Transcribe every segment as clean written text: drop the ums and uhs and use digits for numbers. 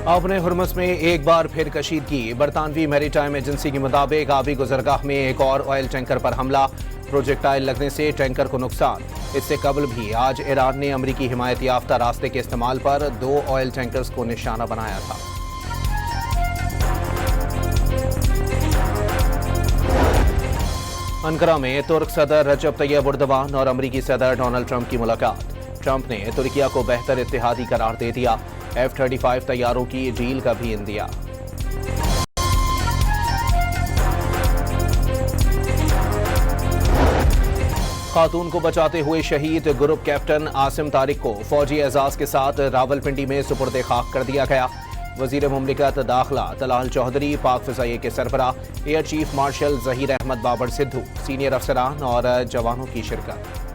अपने हुर्मस में एक बार फिर कशीदगी। बरतानवी मैरीटाइम एजेंसी के मुताबिक आबी गुजरगाह में एक और ऑयल टैंकर पर हमला। प्रोजेक्टाइल लगने से टैंकर को नुकसान। इससे कबल भी आज ईरान ने अमरीकी हिमायत याफ्ता रास्ते के इस्तेमाल पर 2 ऑयल टैंकर्स को निशाना बनाया था। अंकारा में तुर्क सदर रजब तैयब एर्दोगान और अमरीकी सदर डोनाल्ड ट्रंप की मुलाकात। ट्रंप ने तुर्किया को बेहतर इत्तेहादी करार दे दिया। F-35 तैयारों की डील का भी इंदिया। खातून को बचाते हुए शहीद ग्रुप कैप्टन आसिम तारिक को फौजी एजाज के साथ रावलपिंडी में सुपुर्द खाक कर दिया गया। वजीर मुमलिकत दाखिला तलाल चौधरी, पाक फिजाइये के सरबराह air chief marshal Zaheer Ahmed Babar Sidhu, senior अफसरान और जवानों की शिरकत।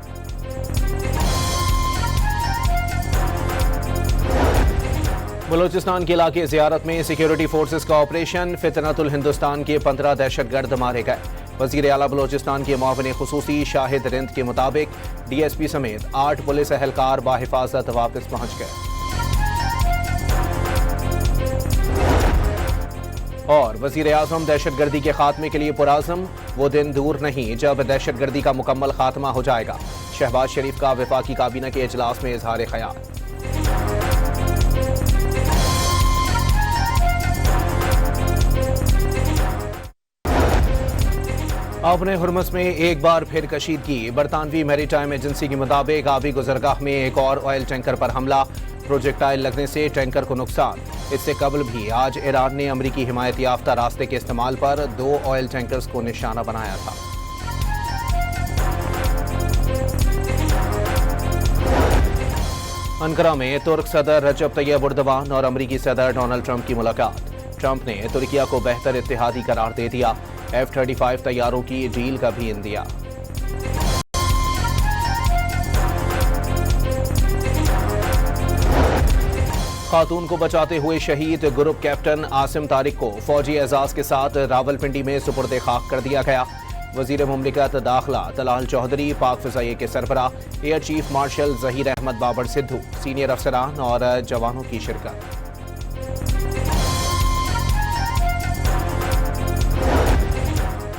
बलोचिस्तान के इलाके ज़ियारत में सिक्योरिटी फोर्सेस का ऑपरेशन। फितनतुल हिंदुस्तान के 15 दहशतगर्द मारे गए। वज़ीर आला बलोचिस्तान के मुआविन खुसूसी शाहिद रिंद के मुताबिक DSP समेत 8 पुलिस अहलकार बाहिफाजत वापस पहुंच गए। और वज़ीर आज़म दहशतगर्दी के खात्मे के लिए पुराज़म। वो दिन दूर नहीं जब दहशतगर्दी का मुकम्मल खात्मा हो जाएगा। शहबाज शरीफ का वफाकी काबीना के इजलास में इजहार ख्याल। अपने हुर्मस में एक बार फिर कशीदगी। बरतानवी मैरीटाइम एजेंसी के मुताबिक आबी गुजरगाह में एक और ऑयल टैंकर पर हमला। प्रोजेक्टाइल लगने से टैंकर को नुकसान। इससे कबल भी आज ईरान ने अमरीकी हिमायत याफ्ता रास्ते के इस्तेमाल पर 2 ऑयल टैंकर्स को निशाना बनाया था। अंकारा में तुर्क सदर रजब तैयब एर्दोगान और अमरीकी सदर डोनाल्ड ट्रंप की मुलाकात। ट्रंप ने तुर्किया को बेहतर इत्तेहादी करार दे दिया। F-35 तैयारों की डील का भी इंदिया। खातून को बचाते हुए शहीद ग्रुप कैप्टन आसिम तारिक को फौजी एजाज के साथ रावलपिंडी में सुपुर्द खाक कर दिया गया। वजीर मुमलिकत दाखिला तलाल चौधरी, पाक फिजाइये के सरबराह air chief marshal Zaheer Ahmed Babar Sidhu, senior अफसरान और जवानों की शिरकत।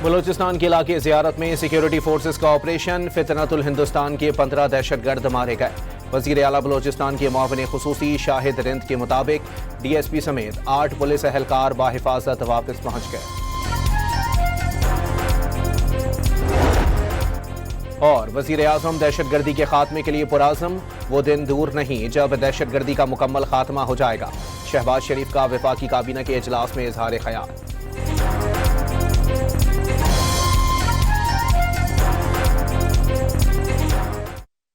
बलोचिस्तान के इलाके ज़ियारत में सिक्योरिटी फोर्सेस का ऑपरेशन। फितनतुल हिंदुस्तान के 15 दहशतगर्द मारे गए। वज़ीर आला बलोचिस्तान के मुआविन खुसूसी शाहिद रिंद के मुताबिक DSP समेत 8 पुलिस अहलकार बाहिफाजत वापस पहुंच गए। और वज़ीर आज़म दहशतगर्दी के खात्मे के लिए पुराज़म। वो दिन दूर नहीं जब दहशतगर्दी का मुकम्मल खात्मा हो जाएगा। शहबाज शरीफ का वफाकी काबीना के इजलास में इजहार ख्याल।